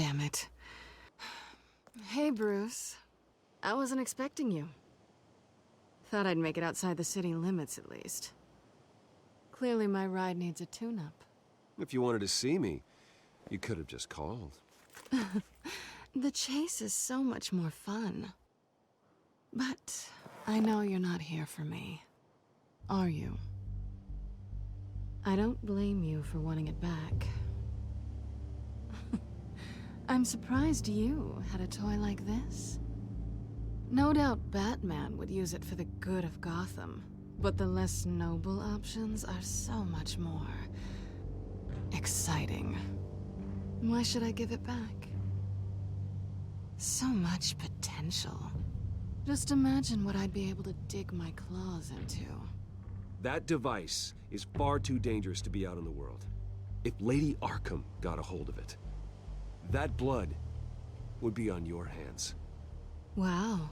Damn it. Hey, Bruce. I wasn't expecting you. Thought I'd make it outside the city limits, at least. Clearly my ride needs a tune-up. If you wanted to see me, you could have just called. The chase is so much more fun. But I know you're not here for me. Are you? I don't blame you for wanting it back. I'm surprised you had a toy like this. No doubt Batman would use it for the good of Gotham, but the less noble options are so much more exciting. Why should I give it back? So much potential. Just imagine what I'd be able to dig my claws into. That device is far too dangerous to be out in the world. If Lady Arkham got a hold of it, that blood would be on your hands. Wow,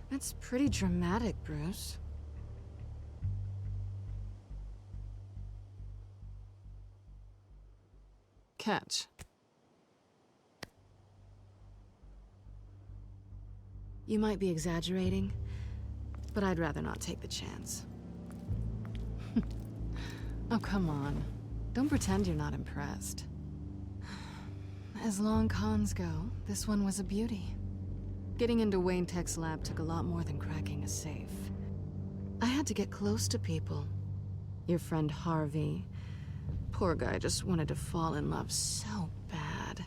that's pretty dramatic, Bruce. Catch. You might be exaggerating, but I'd rather not take the chance. Oh, come on. Don't pretend you're not impressed. As long cons go, this one was a beauty. Getting into Wayne Tech's lab took a lot more than cracking a safe. I had to get close to people. Your friend Harvey. Poor guy just wanted to fall in love so bad.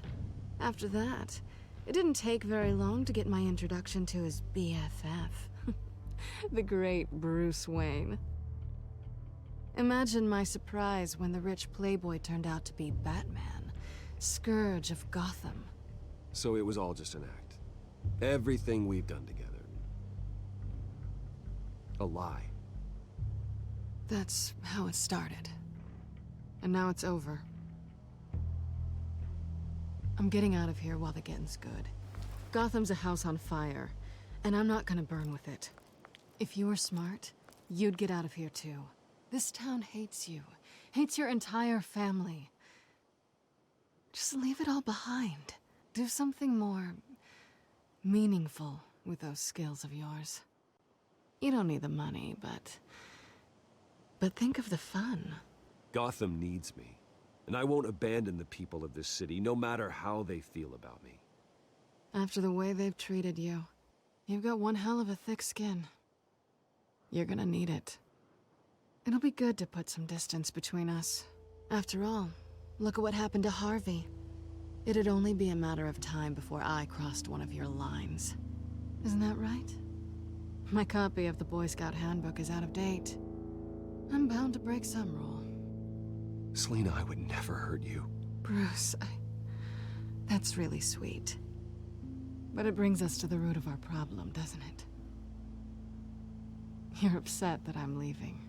After that, it didn't take very long to get my introduction to his BFF. The great Bruce Wayne. Imagine my surprise when the rich playboy turned out to be Batman, Scourge of Gotham. So it was all just an act. Everything we've done together. A lie. That's how it started. And now it's over. I'm getting out of here while the getting's good. Gotham's a house on fire, and I'm not gonna burn with it. If you were smart, you'd get out of here too. This town hates you, hates your entire family. Just leave it all behind. Do something more meaningful with those skills of yours. You don't need the money, but think of the fun. Gotham needs me, and I won't abandon the people of this city, no matter how they feel about me. After the way they've treated you, you've got one hell of a thick skin. You're gonna need it. It'll be good to put some distance between us. After all, look at what happened to Harvey. It'd only be a matter of time before I crossed one of your lines. Isn't that right? My copy of the Boy Scout Handbook is out of date. I'm bound to break some rule. Selina, I would never hurt you. Bruce, that's really sweet. But it brings us to the root of our problem, doesn't it? You're upset that I'm leaving.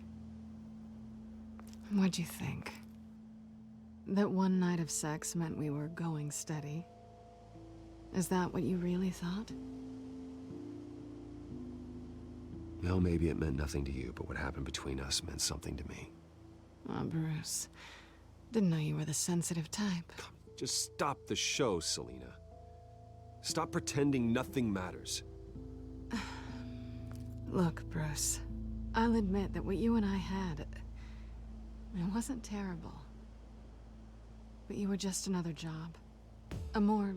What'd you think? That one night of sex meant we were going steady? Is that what you really thought? Well, maybe it meant nothing to you, but what happened between us meant something to me. Oh, Bruce. Didn't know you were the sensitive type. Just stop the show, Selina. Stop pretending nothing matters. Look, Bruce. I'll admit that what you and I had, it wasn't terrible. But you were just another job. A more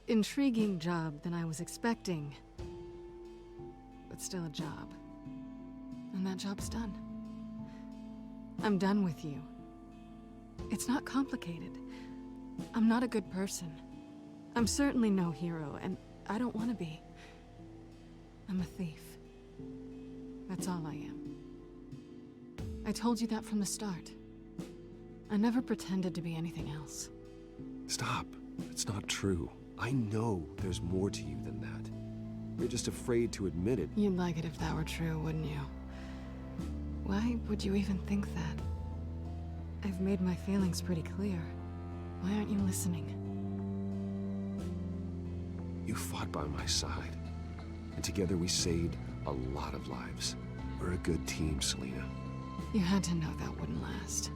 intriguing job than I was expecting. But still a job. And that job's done. I'm done with you. It's not complicated. I'm not a good person. I'm certainly no hero, and I don't want to be. I'm a thief. That's all I am. I told you that from the start. I never pretended to be anything else. Stop. It's not true. I know there's more to you than that. You're just afraid to admit it. You'd like it if that were true, wouldn't you? Why would you even think that? I've made my feelings pretty clear. Why aren't you listening? You fought by my side, and together we saved a lot of lives. We're a good team, Selina. You had to know that wouldn't last.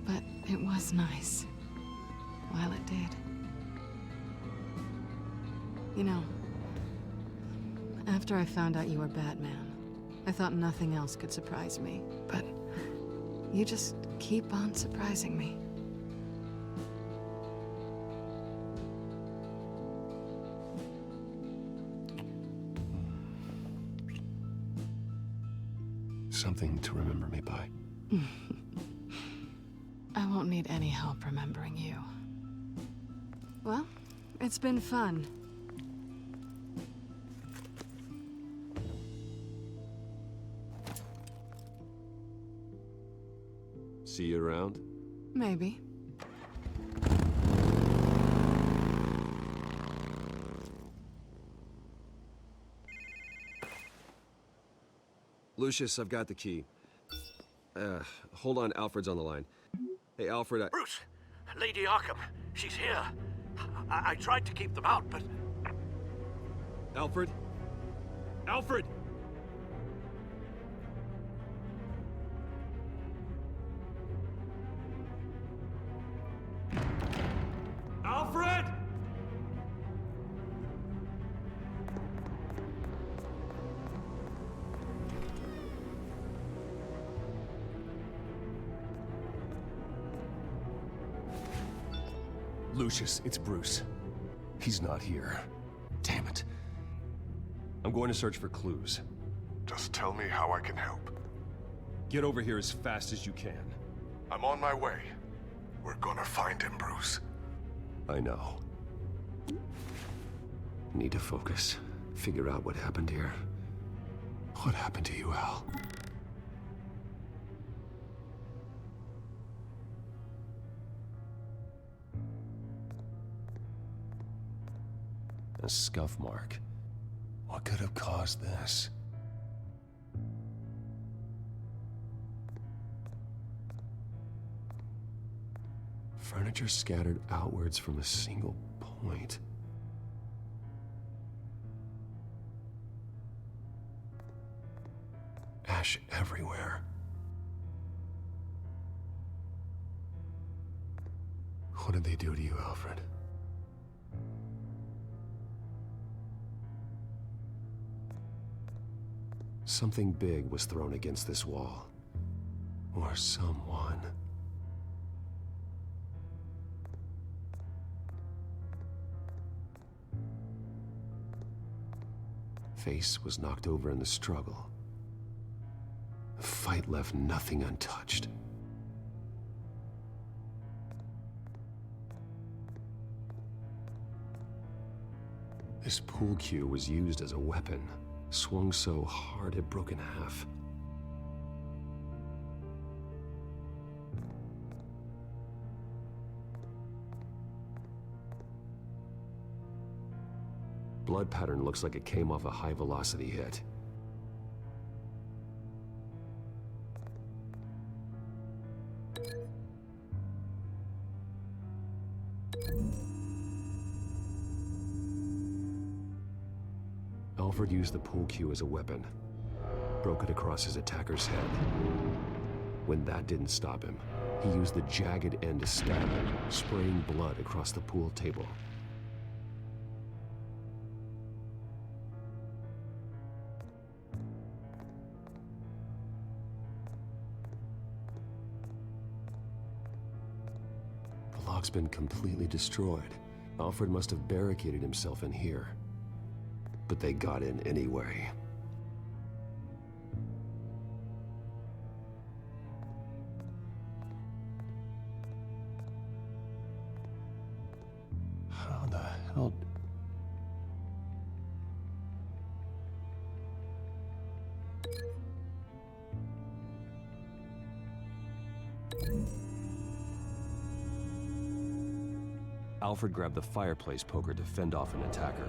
But it was nice. While it did. You know, after I found out you were Batman, I thought nothing else could surprise me, but you just keep on surprising me. Something to remember me by. I won't need any help remembering you. Well, it's been fun. See you around? Maybe. Lucius, I've got the key. Hold on, Alfred's on the line. Hey, Alfred, Bruce! Lady Arkham, she's here. I tried to keep them out, but... Alfred? Alfred! Alfred! Lucius, it's Bruce. He's not here. Damn it. I'm going to search for clues. Just tell me how I can help. Get over here as fast as you can. I'm on my way. We're gonna find him, Bruce. I know. Need to focus. Figure out what happened here. What happened to you, Al? A scuff mark. What could have caused this? Furniture scattered outwards from a single point. Ash everywhere. What did they do to you, Alfred? Something big was thrown against this wall. Or someone. Face was knocked over in the struggle. The fight left nothing untouched. This pool cue was used as a weapon, swung so hard it broke in half. Blood pattern looks like it came off a high-velocity hit. Alfred used the pool cue as a weapon. Broke it across his attacker's head. When that didn't stop him, he used the jagged end to stab him, spraying blood across the pool table. The lock's been completely destroyed. Alfred must have barricaded himself in here. But they got in anyway. How the hell? Alfred grabbed the fireplace poker to fend off an attacker.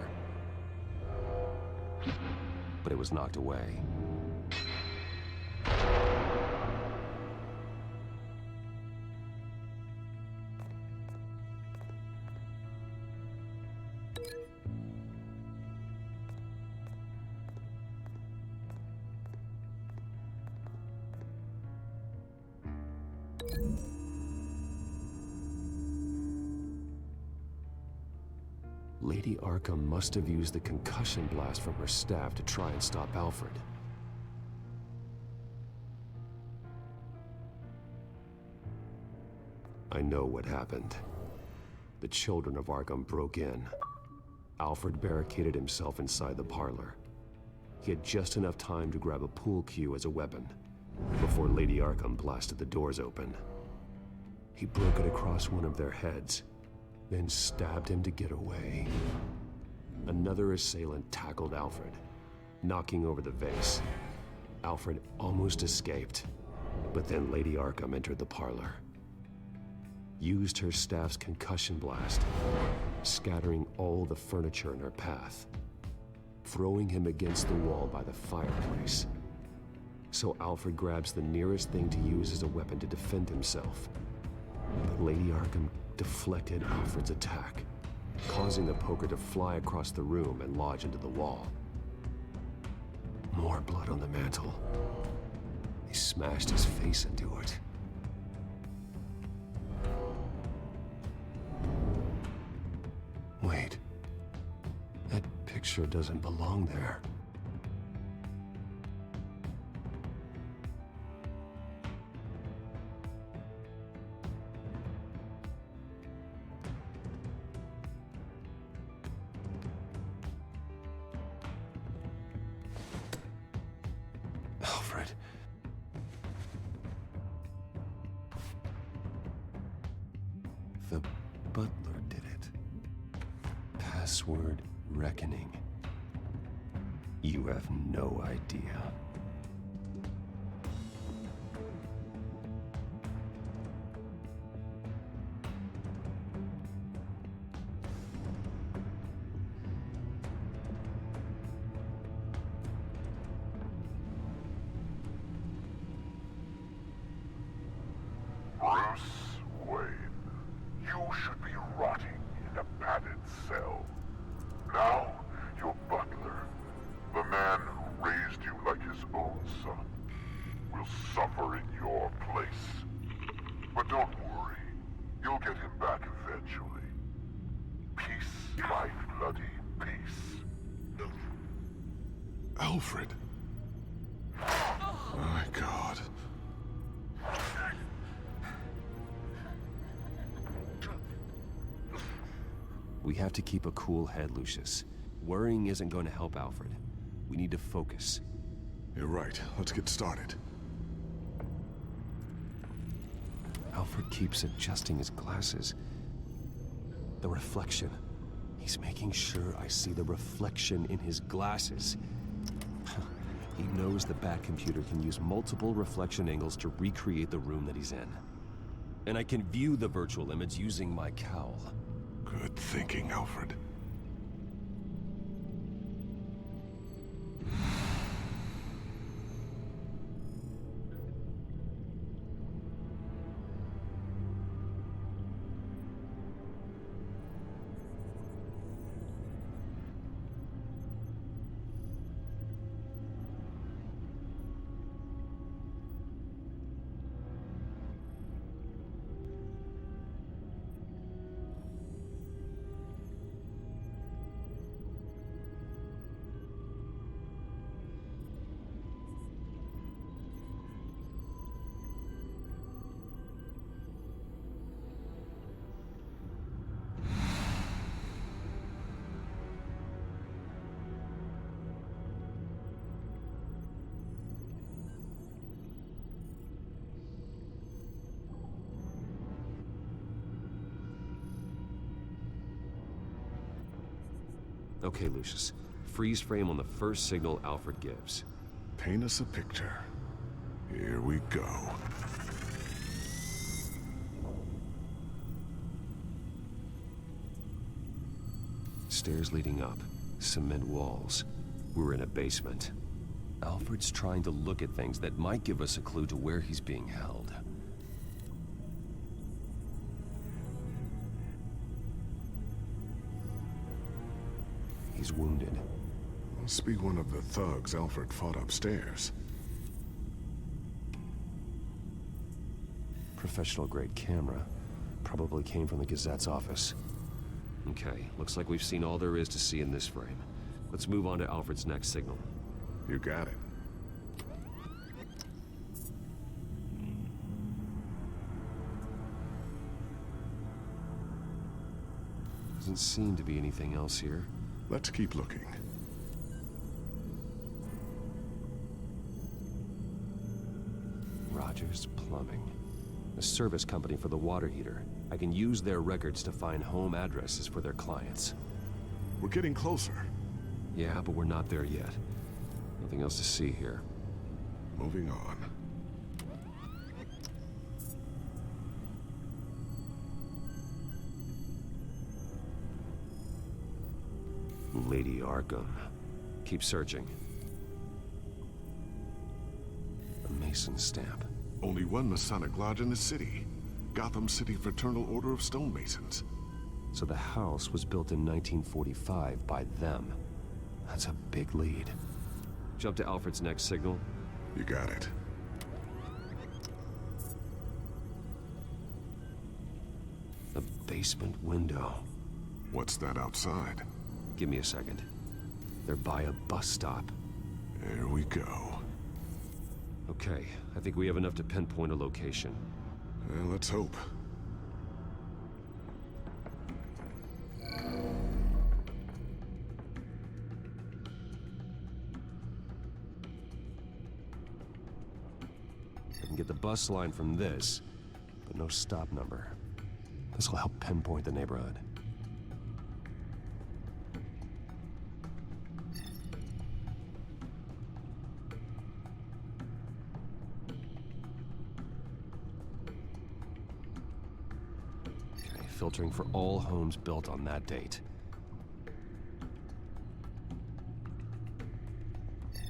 But it was knocked away. Lady Arkham must have used the concussion blast from her staff to try and stop Alfred. I know what happened. The children of Arkham broke in. Alfred barricaded himself inside the parlor. He had just enough time to grab a pool cue as a weapon before Lady Arkham blasted the doors open. He broke it across one of their heads, then stabbed him to get away. Another assailant tackled Alfred, knocking over the vase. Alfred almost escaped, but then Lady Arkham entered the parlor. Used her staff's concussion blast, scattering all the furniture in her path, throwing him against the wall by the fireplace. So Alfred grabs the nearest thing to use as a weapon to defend himself. But Lady Arkham deflected Alfred's attack, causing the poker to fly across the room and lodge into the wall. More blood on the mantle. He smashed his face into it. Wait. That picture doesn't belong there. Alfred. The butler did it. Password reckoning. You have no idea. Bruce Wayne, you should be rotting in a padded cell. Now, your butler, the man who raised you like his own son, will suffer in your place. But don't worry, you'll get him back eventually. Peace, my bloody peace. Alfred. My God. We have to keep a cool head, Lucius. Worrying isn't going to help Alfred. We need to focus. You're right. Let's get started. Alfred keeps adjusting his glasses. The reflection. He's making sure I see the reflection in his glasses. He knows the Batcomputer can use multiple reflection angles to recreate the room that he's in. And I can view the virtual image using my cowl. Good thinking, Alfred. Okay, Lucius. Freeze frame on the first signal Alfred gives. Paint us a picture. Here we go. Stairs leading up. Cement walls. We're in a basement. Alfred's trying to look at things that might give us a clue to where he's being held. He's wounded. Must be one of the thugs Alfred fought upstairs. Professional-grade camera. Probably came from the Gazette's office. Okay, looks like we've seen all there is to see in this frame. Let's move on to Alfred's next signal. You got it. Doesn't seem to be anything else here. Let's keep looking. Rogers Plumbing. A service company for the water heater. I can use their records to find home addresses for their clients. We're getting closer. Yeah, but we're not there yet. Nothing else to see here. Moving on. Lady Arkham. Keep searching. A Mason stamp. Only one Masonic lodge in the city. Gotham City Fraternal Order of Stonemasons. So the house was built in 1945 by them. That's a big lead. Jump to Alfred's next signal. You got it. A basement window. What's that outside? Give me a second. They're by a bus stop. There we go. Okay, I think we have enough to pinpoint a location. Well, let's hope. I can get the bus line from this, but no stop number. This will help pinpoint the neighborhood. Okay, filtering for all homes built on that date.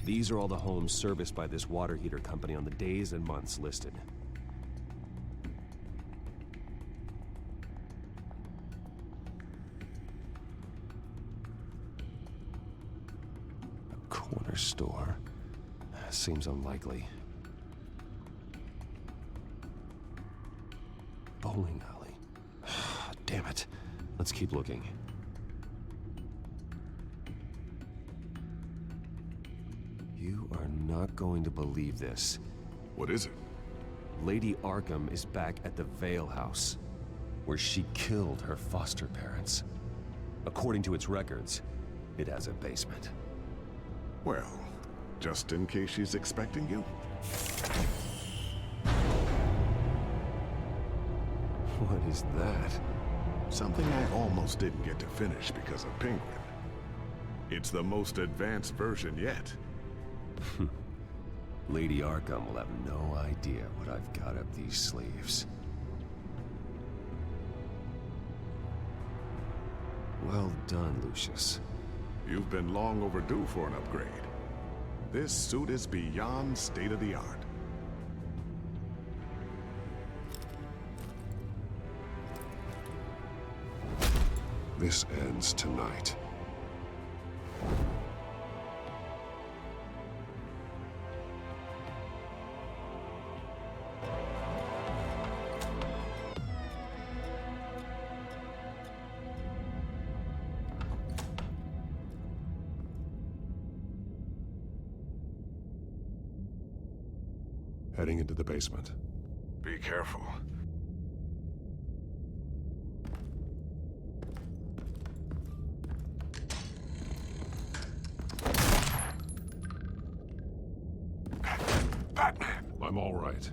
These are all the homes serviced by this water heater company on the days and months listed. A corner store. Seems unlikely. Bowling alley. Damn it. Let's keep looking. You are not going to believe this. What is it? Lady Arkham is back at the Vale House, where she killed her foster parents. According to its records, it has a basement. Well, just in case she's expecting you. What is that? Something I almost didn't get to finish because of Penguin. It's the most advanced version yet. Lady Arkham will have no idea what I've got up these sleeves. Well done, Lucius. You've been long overdue for an upgrade. This suit is beyond state-of-the-art. This ends tonight. Heading into the basement. Be careful. Batman! I'm all right.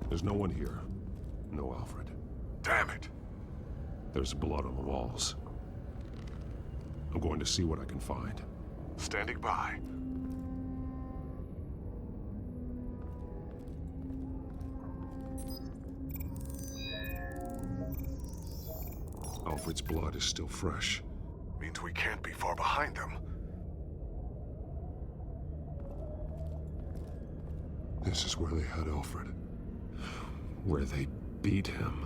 There's no one here. No Alfred. Damn it! There's blood on the walls. I'm going to see what I can find. Standing by. Alfred's blood is still fresh. Means we can't be far behind them. This is where they had Alfred. Where they beat him.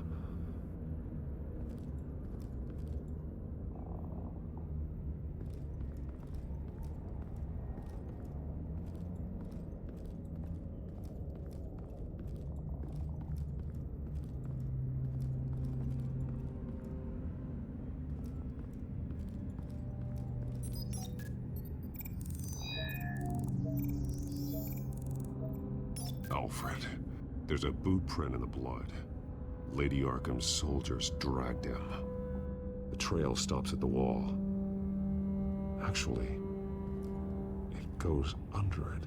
Alfred. There's a boot print in the blood. Lady Arkham's soldiers dragged him. The trail stops at the wall. Actually, it goes under it.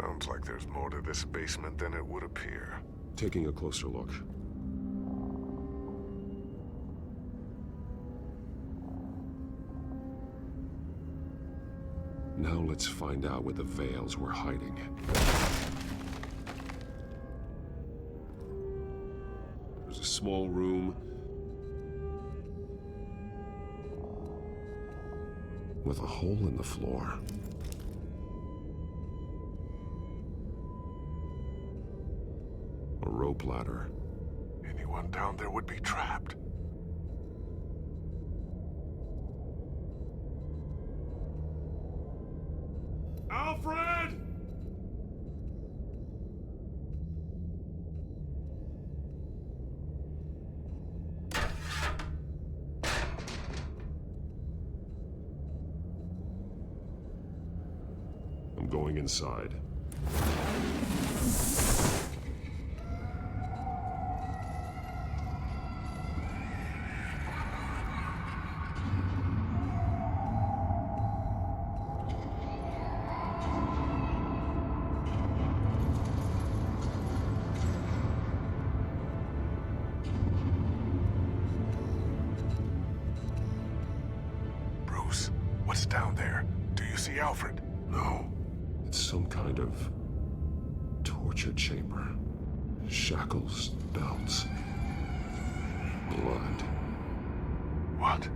Sounds like there's more to this basement than it would appear. Taking a closer look. Now let's find out where the Veils were hiding. There's a small room with a hole in the floor. A rope ladder. Anyone down there would be trapped. Alfred! I'm going inside. Bruce, what's down there? Do you see Alfred? No. It's some kind of torture chamber. Shackles, belts, blood. What?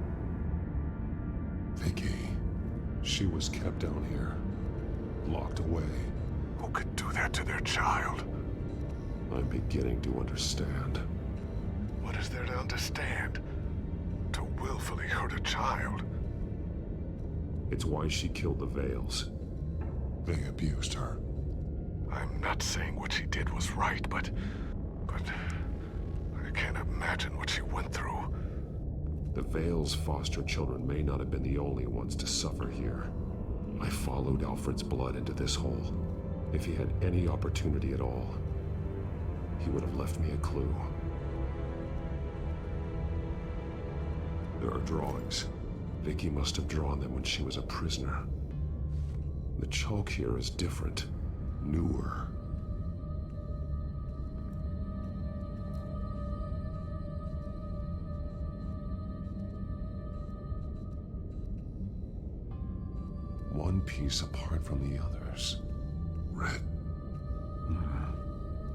Vicky. She was kept down here, locked away. Who could do that to their child? I'm beginning to understand. What is there to understand? To willfully hurt a child? It's why she killed the Veils. They abused her. I'm not saying what she did was right, but I can't imagine what she went through. The Veils' foster children may not have been the only ones to suffer here. I followed Alfred's blood into this hole. If he had any opportunity at all, he would have left me a clue. There are drawings. Vicky must have drawn them when she was a prisoner. The chalk here is different, newer. One piece apart from the others. Red.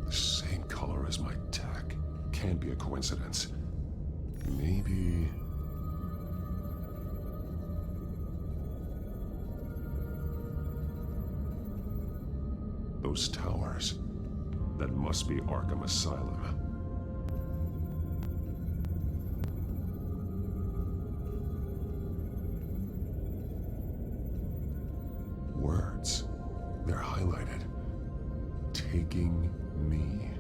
The same color as my tech. Can't be a coincidence. Maybe... those towers. That must be Arkham Asylum. Words. They're highlighted. Taking me.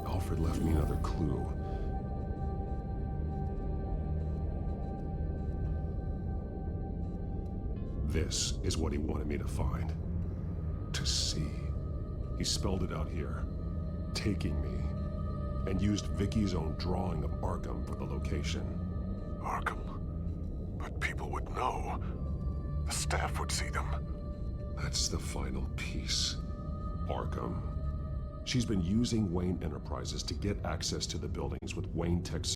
Alfred left me another clue. This is what he wanted me to find. To see. He spelled it out here. Taking me. And used Vicky's own drawing of Arkham for the location. Arkham? But people would know. The staff would see them. That's the final piece. Arkham. She's been using Wayne Enterprises to get access to the buildings with Wayne Tech